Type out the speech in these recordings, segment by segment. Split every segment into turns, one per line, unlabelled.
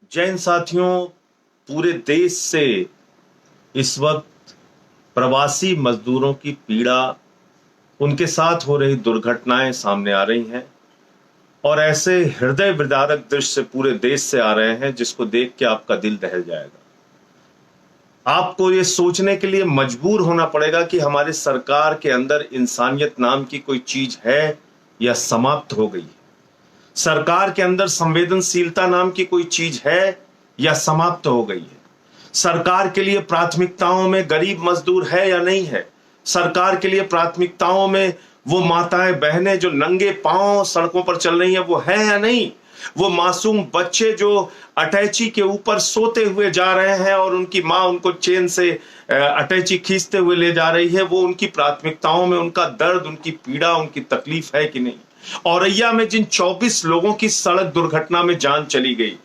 जय हिंद साथियों। पूरे देश से इस वक्त प्रवासी मजदूरों की पीड़ा, उनके साथ हो रही दुर्घटनाएं सामने आ रही हैं और ऐसे हृदय विदारक दृश्य पूरे देश से आ रहे हैं जिसको देख के आपका दिल दहल जाएगा। आपको ये सोचने के लिए मजबूर होना पड़ेगा कि हमारे सरकार के अंदर इंसानियत नाम की कोई चीज है या समाप्त हो गई है। सरकार के अंदर संवेदनशीलता नाम की कोई चीज है या समाप्त हो गई है। सरकार के लिए प्राथमिकताओं में गरीब मजदूर है या नहीं है। सरकार के लिए प्राथमिकताओं में वो माताएं बहनें जो नंगे पांव सड़कों पर चल रही हैं वो है या नहीं। वो मासूम बच्चे जो अटैची के ऊपर सोते हुए जा रहे हैं और उनकी माँ उनको चेन से अटैची खींचते हुए ले जा रही है, वो उनकी प्राथमिकताओं में उनका दर्द, उनकी पीड़ा, उनकी तकलीफ है कि नहीं। औरैया में जिन 24 लोगों की सड़क दुर्घटना में जान चली गई,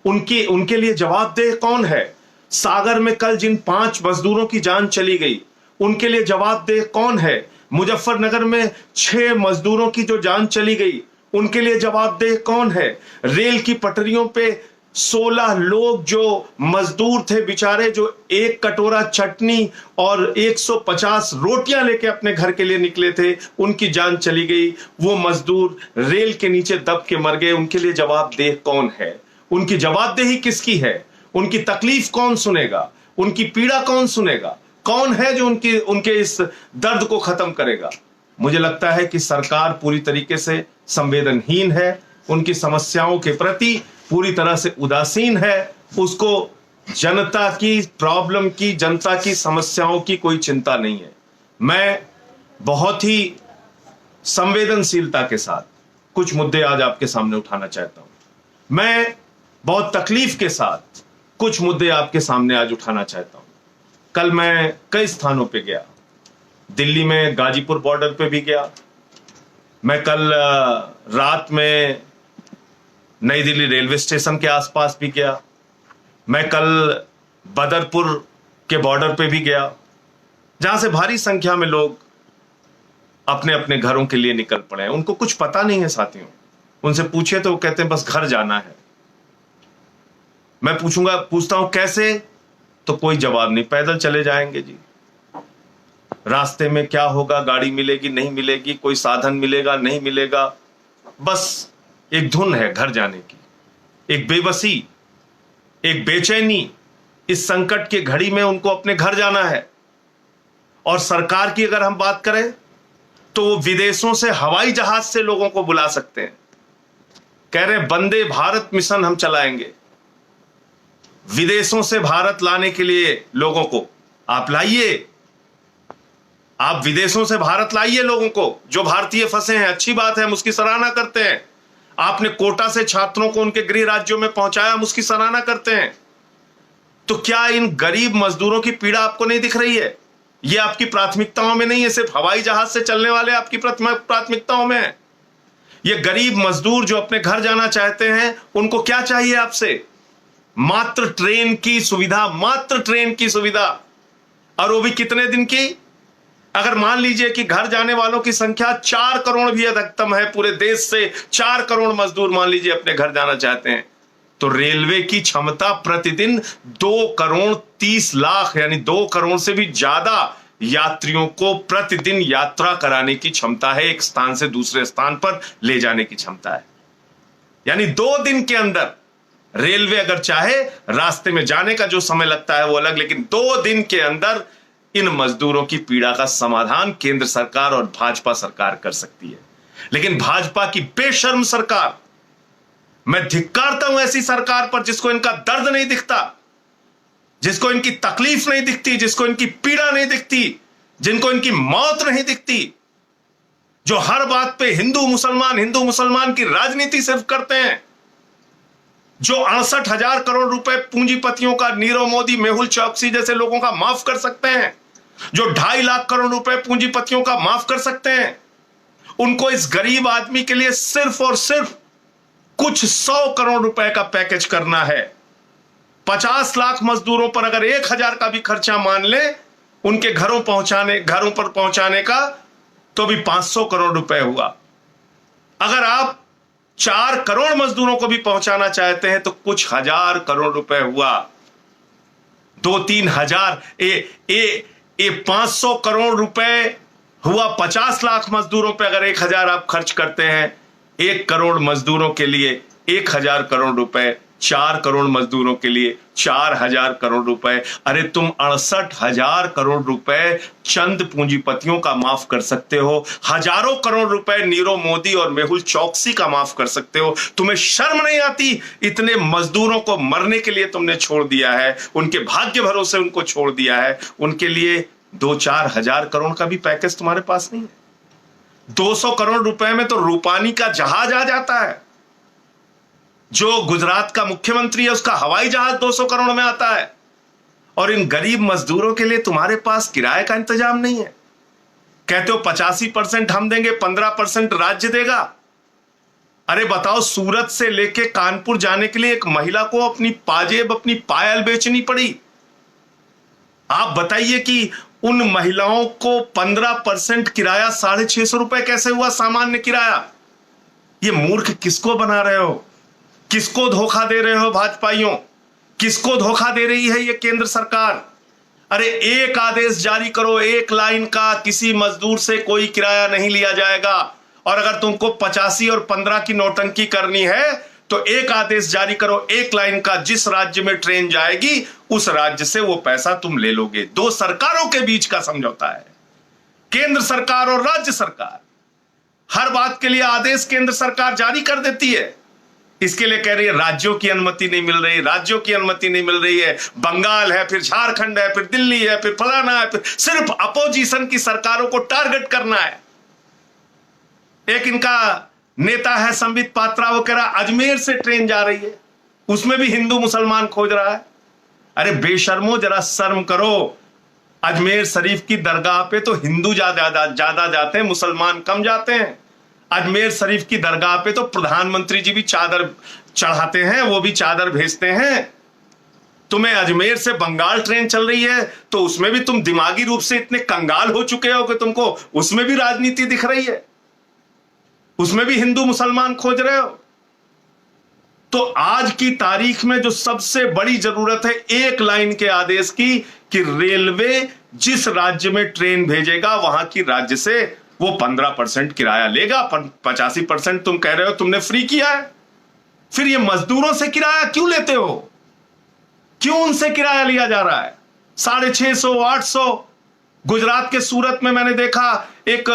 उनके लिए जवाबदेह कौन है। सागर में कल जिन 5 मजदूरों की जान चली गई, उनके लिए जवाबदेह कौन है। मुजफ्फरनगर में 6 मजदूरों की जो जान चली गई, उनके लिए जवाबदेह कौन है। रेल की पटरियों पे 16 लोग जो मजदूर थे बेचारे, जो एक कटोरा चटनी और 150 रोटियां लेके अपने घर के लिए निकले थे, उनकी जान चली गई। वो मजदूर रेल के नीचे दब के मर गए। उनके लिए जवाबदेह कौन है। उनकी जवाबदेही किसकी है। उनकी तकलीफ कौन सुनेगा, उनकी पीड़ा कौन सुनेगा। कौन है जो उनके इस दर्द को खत्म करेगा। मुझे लगता है कि सरकार पूरी तरीके से संवेदनहीन है, उनकी समस्याओं के प्रति पूरी तरह से उदासीन है। उसको जनता की प्रॉब्लम की, जनता की समस्याओं की कोई चिंता नहीं है। मैं बहुत ही संवेदनशीलता के साथ कुछ मुद्दे आज आपके सामने उठाना चाहता हूं। मैं बहुत तकलीफ के साथ कुछ मुद्दे आपके सामने आज उठाना चाहता हूं। कल मैं कई स्थानों पे गया। दिल्ली में गाजीपुर बॉर्डर पे भी गया। मैं कल रात में नई दिल्ली रेलवे स्टेशन के आसपास भी गया। मैं कल बदरपुर के बॉर्डर पे भी गया, जहां से भारी संख्या में लोग अपने अपने घरों के लिए निकल पड़े हैं। उनको कुछ पता नहीं है साथियों। उनसे पूछे तो वो कहते हैं बस घर जाना है। मैं पूछता हूं कैसे, तो कोई जवाब नहीं। पैदल चले जाएंगे जी, रास्ते में क्या होगा, गाड़ी मिलेगी नहीं मिलेगी, कोई साधन मिलेगा नहीं मिलेगा, बस एक धुन है घर जाने की, एक बेबसी, एक बेचैनी। इस संकट की घड़ी में उनको अपने घर जाना है। और सरकार की अगर हम बात करें तो वो विदेशों से हवाई जहाज से लोगों को बुला सकते हैं। कह रहे वंदे भारत मिशन हम चलाएंगे। विदेशों से भारत लाने के लिए लोगों को आप लाइए, आप विदेशों से भारत लाइए लोगों को। जो भारतीय फंसे हैं, अच्छी बात है, हम उसकी सराहना करते हैं। आपने कोटा से छात्रों को उनके गृह राज्यों में पहुंचाया, हम उसकी सराहना करते हैं। तो क्या इन गरीब मजदूरों की पीड़ा आपको नहीं दिख रही है। ये आपकी प्राथमिकताओं में नहीं है। सिर्फ हवाई जहाज से चलने वाले आपकी प्राथमिकताओं में है। ये गरीब मजदूर जो अपने घर जाना चाहते हैं, उनको क्या चाहिए आपसे। मात्र ट्रेन की सुविधा, मात्र ट्रेन की सुविधा, और वो भी कितने दिन की। अगर मान लीजिए कि घर जाने वालों की संख्या 4 करोड़ भी अधिकतम है, पूरे देश से 4 करोड़ मजदूर मान लीजिए अपने घर जाना चाहते हैं, तो रेलवे की क्षमता प्रतिदिन 2 करोड़ 30 लाख, यानी 2 करोड़ से भी ज्यादा यात्रियों को प्रतिदिन यात्रा कराने की क्षमता है। एक स्थान से दूसरे स्थान पर ले जाने की क्षमता है। यानी 2 दिन के अंदर रेलवे अगर चाहे, रास्ते में जाने का जो समय लगता है वो अलग, लेकिन 2 दिन के अंदर इन मजदूरों की पीड़ा का समाधान केंद्र सरकार और भाजपा सरकार कर सकती है। लेकिन भाजपा की बेशर्म सरकार, मैं धिक्कारता हूं ऐसी सरकार पर जिसको इनका दर्द नहीं दिखता, जिसको इनकी तकलीफ नहीं दिखती, जिसको इनकी पीड़ा नहीं दिखती, जिनको इनकी मौत नहीं दिखती, जो हर बात पे हिंदू मुसलमान की राजनीति सिर्फ करते हैं, जो 68,000 करोड़ रुपए पूंजीपतियों का, नीरव मोदी, मेहुल चौकसी जैसे लोगों का माफ कर सकते हैं, जो 2.5 लाख करोड़ रुपए पूंजीपतियों का माफ कर सकते हैं, उनको इस गरीब आदमी के लिए सिर्फ और सिर्फ कुछ 100 करोड़ रुपए का पैकेज करना है। 50 लाख मजदूरों पर अगर 1,000 का भी खर्चा मान ले उनके घरों पर पहुंचाने का, तो भी 500 करोड़ रुपए हुआ। अगर आप 4 करोड़ मजदूरों को भी पहुंचाना चाहते हैं तो कुछ हजार करोड़ रुपए हुआ। 2-3 हजार 500 करोड़ रुपए हुआ 50 लाख मजदूरों पे। अगर 1,000 आप खर्च करते हैं 1 करोड़ मजदूरों के लिए 1,000 करोड़ रुपए, 4 करोड़ मजदूरों के लिए 4,000 करोड़ रुपए। अरे तुम 68,000 करोड़ रुपए चंद पूंजीपतियों का माफ कर सकते हो, हजारों करोड़ रुपए नीरव मोदी और मेहुल चौकसी का माफ कर सकते हो। तुम्हें शर्म नहीं आती? इतने मजदूरों को मरने के लिए तुमने छोड़ दिया है, उनके भाग्य भरोसे उनको छोड़ दिया है। उनके लिए 2-4 हजार करोड़ का भी पैकेज तुम्हारे पास नहीं है। 200 करोड़ रुपए में तो रूपानी का जहाज आ जाता है। जो गुजरात का मुख्यमंत्री है उसका हवाई जहाज 200 करोड़ में आता है। और इन गरीब मजदूरों के लिए तुम्हारे पास किराए का इंतजाम नहीं है। कहते हो 85% हम देंगे, 15% राज्य देगा। अरे बताओ, सूरत से लेके कानपुर जाने के लिए एक महिला को अपनी पाजेब, अपनी पायल बेचनी पड़ी। आप बताइए कि उन महिलाओं को 15% किराया 650 रुपए कैसे हुआ, सामान्य किराया? ये मूर्ख किसको बना रहे हो? किसको धोखा दे रहे हो भाजपाइयों? किसको धोखा दे रही है ये केंद्र सरकार? अरे एक आदेश जारी करो, 1 लाइन का, किसी मजदूर से कोई किराया नहीं लिया जाएगा। और अगर तुमको 85 और 15 की नौटंकी करनी है तो एक आदेश जारी करो, 1 लाइन का, जिस राज्य में ट्रेन जाएगी उस राज्य से वो पैसा तुम ले लोगे। 2 सरकारों के बीच का समझौता है, केंद्र सरकार और राज्य सरकार। हर बात के लिए आदेश केंद्र सरकार जारी कर देती है। इसके लिए कह रही है राज्यों की अनुमति नहीं मिल रही, राज्यों की अनुमति नहीं मिल रही है। बंगाल है, फिर झारखंड है, फिर दिल्ली है, फिर फलाना है, फिर सिर्फ अपोजिशन की सरकारों को टारगेट करना है। एक इनका नेता है संबित पात्रा, वो कह रहा अजमेर से ट्रेन जा रही है, उसमें भी हिंदू मुसलमान खोज रहा है। अरे बेशर्मो, जरा शर्म करो। अजमेर शरीफ की दरगाह पे तो हिंदू ज्यादा जाते हैं, मुसलमान कम जाते हैं। अजमेर शरीफ की दरगाह पे तो प्रधानमंत्री जी भी चादर चढ़ाते हैं, वो भी चादर भेजते हैं। तुम्हें अजमेर से बंगाल ट्रेन चल रही है तो उसमें भी तुम दिमागी रूप से इतने कंगाल हो चुके हो कि तुमको उसमें भी राजनीति दिख रही है, उसमें भी हिंदू मुसलमान खोज रहे हो। तो आज की तारीख में जो सबसे बड़ी जरूरत है 1 लाइन के आदेश की, कि रेलवे जिस राज्य में ट्रेन भेजेगा वहां की राज्य से वो 15% किराया लेगा। 85% तुम कह रहे हो तुमने फ्री किया है। फिर ये मजदूरों से किराया क्यों लेते हो? क्यों उनसे किराया लिया जा रहा है? 650, 800। गुजरात के सूरत में मैंने देखा एक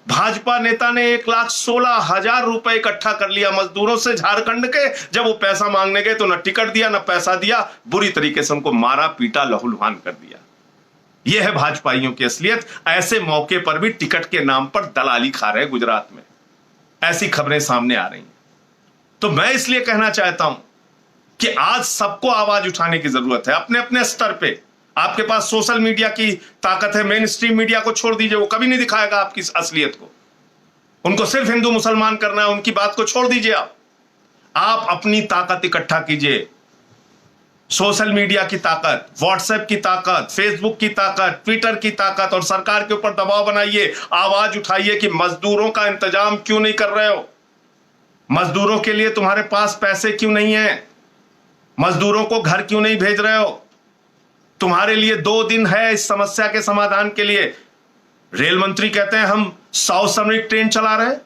भाजपा नेता ने 1,16,000 रुपए इकट्ठा कर लिया मजदूरों से झारखंड के। जब वो पैसा मांगने गए तो ना टिकट दिया ना पैसा दिया, बुरी तरीके से उनको मारा पीटा, लहूलुहान कर दिया। यह है भाजपाइयों की असलियत। ऐसे मौके पर भी टिकट के नाम पर दलाली खा रहे हैं गुजरात में। ऐसी खबरें सामने आ रही हैं। तो मैं इसलिए कहना चाहता हूं कि आज सबको आवाज उठाने की जरूरत है अपने अपने स्तर पे। आपके पास सोशल मीडिया की ताकत है, मेन स्ट्रीम मीडिया को छोड़ दीजिए, वो कभी नहीं दिखाएगा आपकी असलियत को। उनको सिर्फ हिंदू मुसलमान करना है, उनकी बात को छोड़ दीजिए। आप अपनी ताकत इकट्ठा कीजिए। सोशल मीडिया की ताकत, व्हाट्सएप की ताकत, फेसबुक की ताकत, ट्विटर की ताकत, और सरकार के ऊपर दबाव बनाइए। आवाज उठाइए कि मजदूरों का इंतजाम क्यों नहीं कर रहे हो? मजदूरों के लिए तुम्हारे पास पैसे क्यों नहीं है? मजदूरों को घर क्यों नहीं भेज रहे हो? तुम्हारे लिए 2 दिन है इस समस्या के समाधान के लिए। रेल मंत्री कहते हैं हम 100 श्रमिक ट्रेन चला रहे हैं।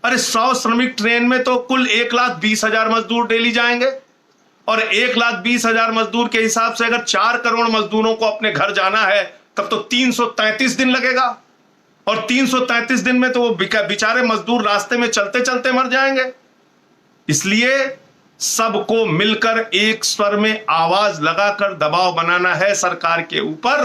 अरे 100 श्रमिक ट्रेन में तो कुल 1,20,000 मजदूर डेली जाएंगे, और 1,20,000 मजदूर के हिसाब से अगर 4 करोड़ मजदूरों को अपने घर जाना है तब तो 333 दिन लगेगा। और 333 दिन में तो वो बेचारे मजदूर रास्ते में चलते चलते मर जाएंगे। इसलिए सबको मिलकर एक स्वर में आवाज लगाकर दबाव बनाना है सरकार के ऊपर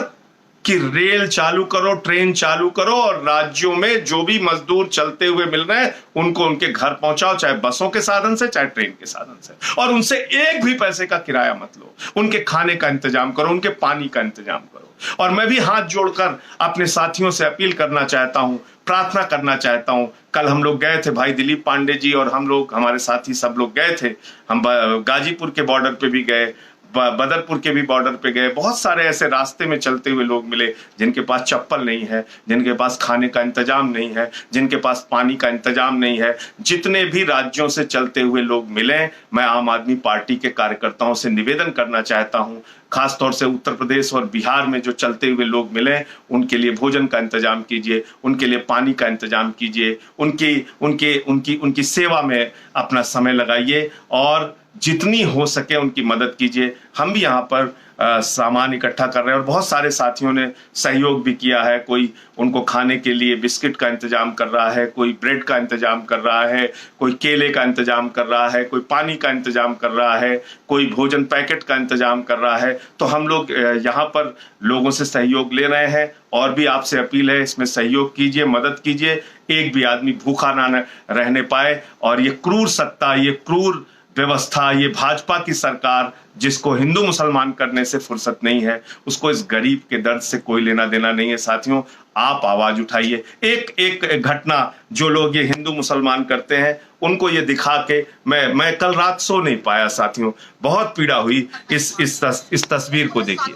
कि रेल चालू करो, ट्रेन चालू करो, और राज्यों में जो भी मजदूर चलते हुए मिल रहे हैं उनको उनके घर पहुंचाओ, चाहे बसों के साधन से चाहे ट्रेन के साधन से। और उनसे एक भी पैसे का किराया मत लो। उनके खाने का इंतजाम करो, उनके पानी का इंतजाम करो। और मैं भी हाथ जोड़कर अपने साथियों से अपील करना चाहता हूं, प्रार्थना करना चाहता हूं। कल हम लोग गए थे, भाई दिलीप पांडे जी और हम लोग, हमारे साथी सब लोग गए थे। हम गाजीपुर के बॉर्डर पे भी गए, बदरपुर के भी बॉर्डर पे गए, बहुत सारे ऐसे रास्ते में चलते हुए लोग मिले जिनके पास चप्पल नहीं है, जिनके पास खाने का इंतजाम नहीं है, जिनके पास पानी का इंतजाम नहीं है। जितने भी राज्यों से चलते हुए लोग मिले, मैं आम आदमी पार्टी के कार्यकर्ताओं से निवेदन करना चाहता हूं, खासतौर से उत्तर प्रदेश और बिहार में जो चलते हुए लोग मिले, उनके लिए भोजन का इंतजाम कीजिए, उनके लिए पानी का इंतजाम कीजिए, उनकी सेवा में अपना समय लगाइए और जितनी हो सके उनकी मदद कीजिए। हम भी यहाँ पर सामान इकट्ठा कर रहे हैं और बहुत सारे साथियों ने सहयोग भी किया है। कोई उनको खाने के लिए बिस्किट का इंतजाम कर रहा है, कोई ब्रेड का इंतजाम कर रहा है, कोई केले का इंतजाम कर रहा है, कोई पानी का इंतजाम कर रहा है, कोई भोजन पैकेट का इंतजाम कर रहा है। तो हम लोग यहाँ पर लोगों से सहयोग ले रहे हैं और भी आपसे अपील है, इसमें सहयोग कीजिए, मदद कीजिए, एक भी आदमी भूखा ना रहने पाए। और ये क्रूर सत्ता, ये क्रूर व्यवस्था, ये भाजपा की सरकार जिसको हिंदू मुसलमान करने से फुर्सत नहीं है, उसको इस गरीब के दर्द से कोई लेना देना नहीं है। साथियों, आप आवाज उठाइए। एक एक घटना जो लोग ये हिंदू मुसलमान करते हैं उनको ये दिखा के मैं कल रात सो नहीं पाया साथियों, बहुत पीड़ा हुई इस तस्वीर को देखिए।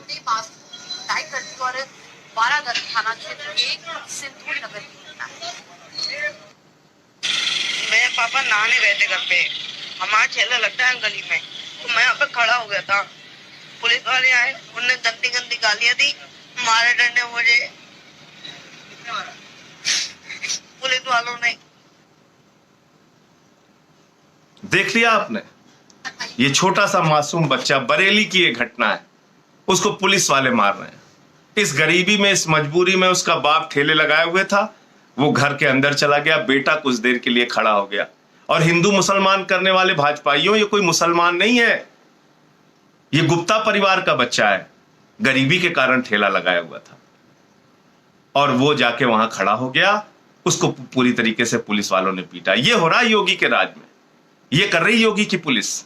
मेरे पापा नहाने गए थे घर पे, हमारा ठेला लगता है गली में, तो मैं यहाँ पे खड़ा हो गया था। पुलिस वाले आए, उनने गंदी गंदी गालियां दी, मारे डंडे मुझे पुलिस वालों ने।
देख लिया आपने, ये छोटा सा मासूम बच्चा, बरेली की ये घटना है, उसको पुलिस वाले मार रहे हैं। इस गरीबी में, इस मजबूरी में उसका बाप ठेले लगाए हुए था, वो घर के अंदर चला गया, बेटा कुछ देर के लिए खड़ा हो गया। और हिंदू मुसलमान करने वाले भाजपाइयों, ये कोई मुसलमान नहीं है, ये गुप्ता परिवार का बच्चा है, गरीबी के कारण ठेला लगाया हुआ था और वो जाके वहां खड़ा हो गया, उसको पूरी तरीके से पुलिस वालों ने पीटा। ये हो रहा है योगी के राज में, ये कर रही योगी की पुलिस।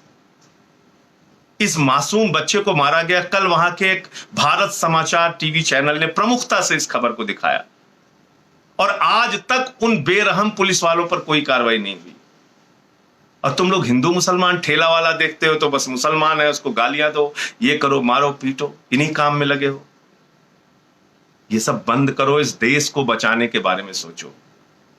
इस मासूम बच्चे को मारा गया। कल वहां के एक भारत समाचार टीवी चैनल ने प्रमुखता से इस खबर को दिखाया और आज तक उन बेरहम पुलिस वालों पर कोई कार्रवाई नहीं हुई। और तुम लोग हिंदू मुसलमान ठेला वाला देखते हो तो बस मुसलमान है, उसको गालियां दो, ये करो, मारो पीटो, इन्हीं काम में लगे हो। ये सब बंद करो, इस देश को बचाने के बारे में सोचो,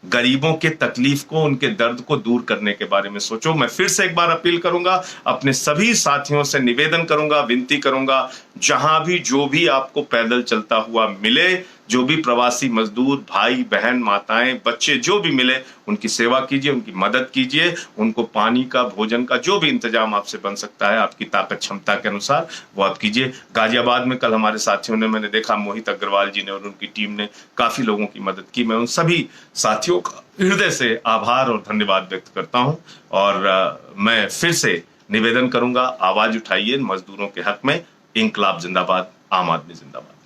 गरीबों के तकलीफ को, उनके दर्द को दूर करने के बारे में सोचो। मैं फिर से एक बार अपील करूंगा, अपने सभी साथियों से निवेदन करूंगा, विनती करूंगा, जहां भी जो भी आपको पैदल चलता हुआ मिले, जो भी प्रवासी मजदूर भाई बहन माताएं बच्चे जो भी मिले, उनकी सेवा कीजिए, उनकी मदद कीजिए, उनको पानी का, भोजन का जो भी इंतजाम आपसे बन सकता है आपकी ताकत क्षमता के अनुसार वो आप कीजिए। गाजियाबाद में कल हमारे साथियों ने, मैंने देखा मोहित अग्रवाल जी ने और उनकी टीम ने काफी लोगों की मदद की। मैं उन सभी साथियों का हृदय से आभार और धन्यवाद व्यक्त करता हूं और मैं फिर से निवेदन करूंगा, आवाज उठाइए मजदूरों के हक में। इंकलाब जिंदाबाद, आम आदमी जिंदाबाद।